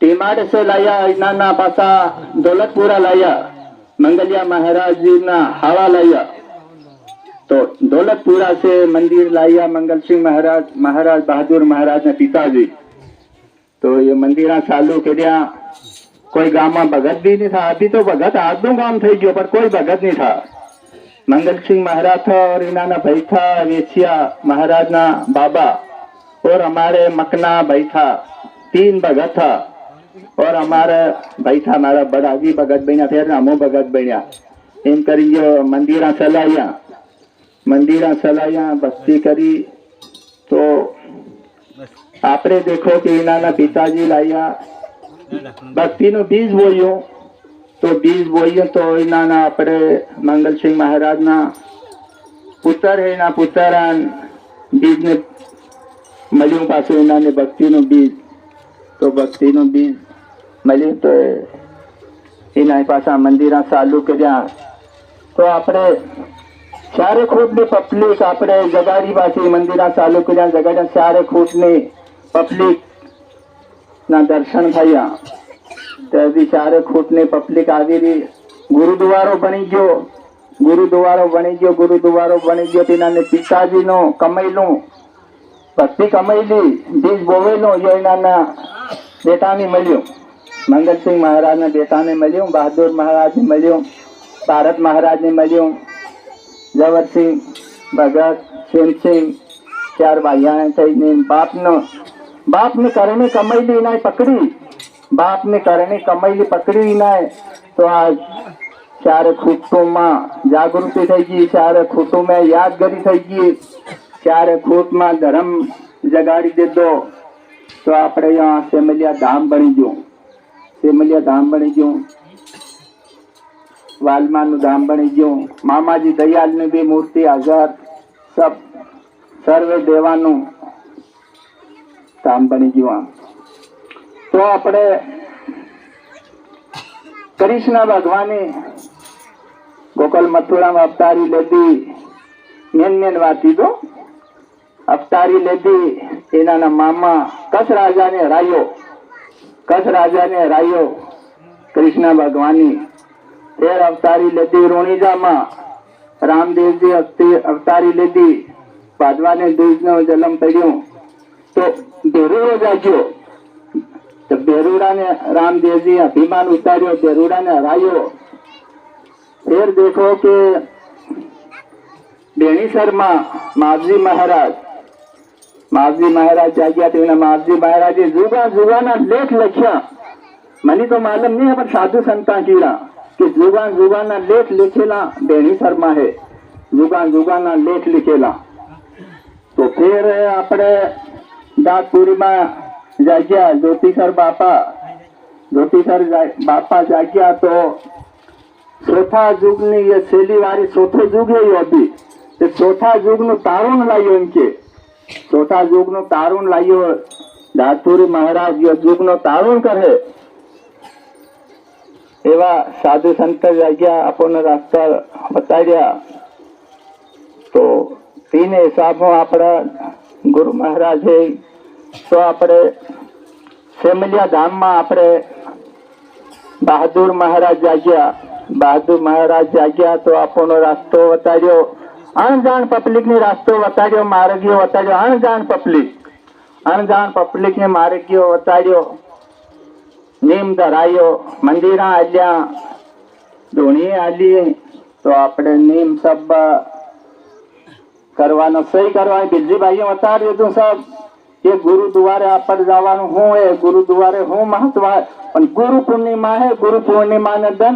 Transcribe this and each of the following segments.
टीमाड़ से लाया इनाना पासा दौलतपुरा लाया मंगलिया महाराज जी ना हवा लाया। तो दौलतपुरा से मंदिर लाया मंगल सिंह महाराज, महाराज बहादुर महाराज ने पिताजी। तो ये मंदिर चालू कर्या। कोई गाम में भगत भी नहीं था। अभी तो भगत आधु गाम थी गयो पर कोई भगत नहीं था। मंगल सिंह महाराज था और इनाना भाई था वेचिया महाराज ना बाबा और हमारे मकना भाई था। 3 भगत था और हमारा भाई था हमारा बड़ा भी भगत बनिया फिर नामो भगत बनिया। इन करी जो मंदिर चलाया भक्ति करी। तो आपने देखो कि इन्होंने पिताजी लाया भक्ति नो बीज बोयो। तो बीज बोइयो तो इन्होंने अपने मंगल सिंह महाराज ना पुत्र है ना पुत्र बीज ने मलियों पास इन्होंने भक्ति नो बीज। तो भक्ति नो बीज मलियों तो इन्हें पासा मंदिर चालू कर्या। तो आपने चारे खूट ने पब्लिक अपने जगाड़ी पासी मंदिर चालू कर्या। जगाड़ा चारे खूट ने पब्लिक ना दर्शन थया। तो चारे खूट ने पब्लिक आवी रही। गुरुद्वारो बनी गयो। इन्होंने पिताजी नो कमाईलू भक्ति कमाईली बीज बोवेलो यो इन्होंने बेटा ने मल्यो। मंगल सिंह महाराज ने बेटा ने मल्यो, बहादुर महाराज ने मल्यो, भारत महाराज ने मल्यो, जवर सिंह भगत सेम सिंह 4 भाइया थे। बाप ने करने कमाईली इन्हें पकड़ी। बाप ने करने कमाईली पकड़ी इन्हें। तो आज 4 खूटों में जागृति थी गई। 4 खूटों में यादगारी थी गई। 4 खूट में धर्म जगाड़ी दे दो। तो आपने यहाँ सेमलिया धाम बनी गयो। वालमान धाम बनी गयो। मामाजी दयाल ने भी मूर्ति हाजर सब सर्वे देवानु धाम बनी गयो। तो अपने कृष्ण भगवान गोकुल मथुरा में अवतारी लेदी मेन वाती तो अवतारी लेदी इन्होंने मामा कस राजा ने हरायो कृष्ण भगवानी। फिर अवतारी लेदी रोणीजा में रामदेव जी अवतारी लेदी। भादवा ने दूज नो जन्म पड़ो तो बेरूड़ो जाग्यो। तो बेरूड़ा ने रामदेव जी अभिमान उतार्यो, बेरूड़ा ने हरायो। फिर देखो कि बेणीसर में मावजी महाराज जाग्या। तो मावजी महाराज जुगा ना लेख लख्या। मनी तो मालूम नहीं है पर साधु संता कीड़ा कि जुगा ना लेख लिखेला बेणीसर में है। जुगा ना लेख लिखेला। तो फिर अपने दातपुरी में जाग्या ज्योतिसर बापा जाग्या। तो चौथा युग ने ये सेली वाली चौथो युग है। अभी तो चौथा युग नु तारुण लाइयो। इनके चौथा युग नु तारुण लाइयो। दातपुरी महाराज ये युग नो तारुण करे एवा साधु संत जाग्या अपने रास्ता बताया। तो 3 हिसाब अपना गुरु महाराज है। तो अपने सेमलिया धाम में अपने बहादुर महाराज जाग्या। तो अपनो रास्तो बताड्यो। अणजाण पब्लिक ने रास्तो बताड्यो, मार्गियो बताड्यो। अणजाण पब्लिक ने मार्गियो बताड्यो। नीम धरायो, मंदिर आल्या, धोनी आली। तो अपने नीम सब करवानो सही करवा बिजली भाई बता दू सब। ये गुरुद्वारे पर जावानु हूँ है। गुरुद्वारे हूँ महत्व है। गुरु पूर्णिमा है। गुरु पूर्णिमा ने दिन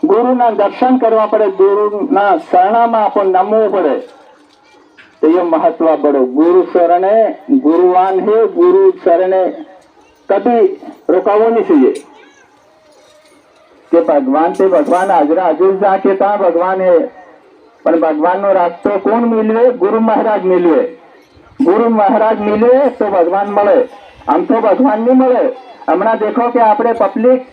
गुरु ना दर्शन करवा पड़े। गुरु ना शरणा में अपन नमવું पड़े। तो ये महत्व बड़ो। गुरु शरणे गुरुवान है। गुरु शरणे कभी रुकावो नहीं चाहिए कि भगवान से भगवान हाजरा हजूर जाके ता भगवान है। पर भगवान नो रास्तो कौन मिलवे? गुरु महाराज मिलवे। गुरु महाराज मिले तो भगवान मळे। हम तो भगवान नहीं मळे। हमना देखो कि आपने पब्लिक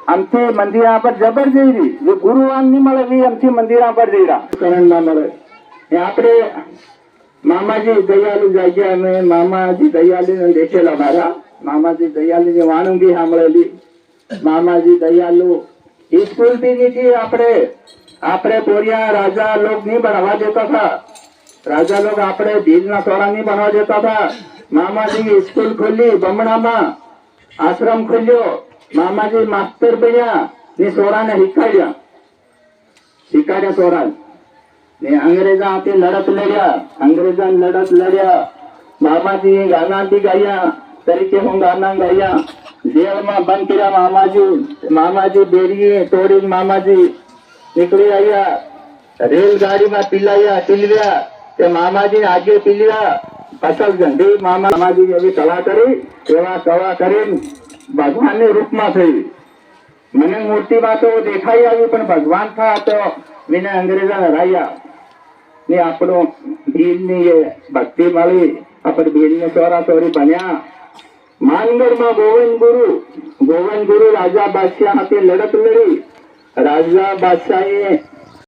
हमसे मंदिर पर जबर जई रही। जो गुरुवान नहीं मळे वी हमसे मंदिर पर जई रहा करण ना मळे। आपने મામાજી દયાલુ જગ્યા અમે મામાજી દયાલુ દેખેલા મારા મામાજી દયાલુ ની વાણંગી સાંભળેલી મામાજી દયાલુ સ્કૂલ થી નીકળી આપણે પોરિયા રાજા લોક નહીં ભણવા દેતા હતા રાજા લોક આપણે ભીલ ના સોરા નહીં ભણવા દેતા હતા મામાજી સ્કૂલ ખોલી બમણામાં આશ્રમ ખોલ્યો મામાજી માસ્ટર બન્યા ને સોરા ને શીખાડ્યા સોરા ને અંગ્રેજા હાથે લડત લડ્યા મામાજી ગાના બી ગાયા તરીકે હું ગાના ગાયા જેલમાં બંધ કર્યા મામાજી બેરી તોડી મામાજી નીકળી આવ્યા રેલગાડીમાં પીલવ્યા તે મામાજી આગે પીલ્યા અસલ ગંધી મામાજી એવી કળા કરી એવા કળા કરી ભગવાનની રૂપમાં થઈ મને મૂર્તિમાં તો દેખાઈ આવી પણ ભગવાન થા તો વિને અંગ્રેજા હરાયા ને આપણો ભીલની એ ભક્તિ મળી આપણે ભીલને ચોરી બન્યા માનગઢમાં ગોવિંદ ગુરુ રાજા બાદશાહ હાથે લડત લડી રાજા બાદશાહે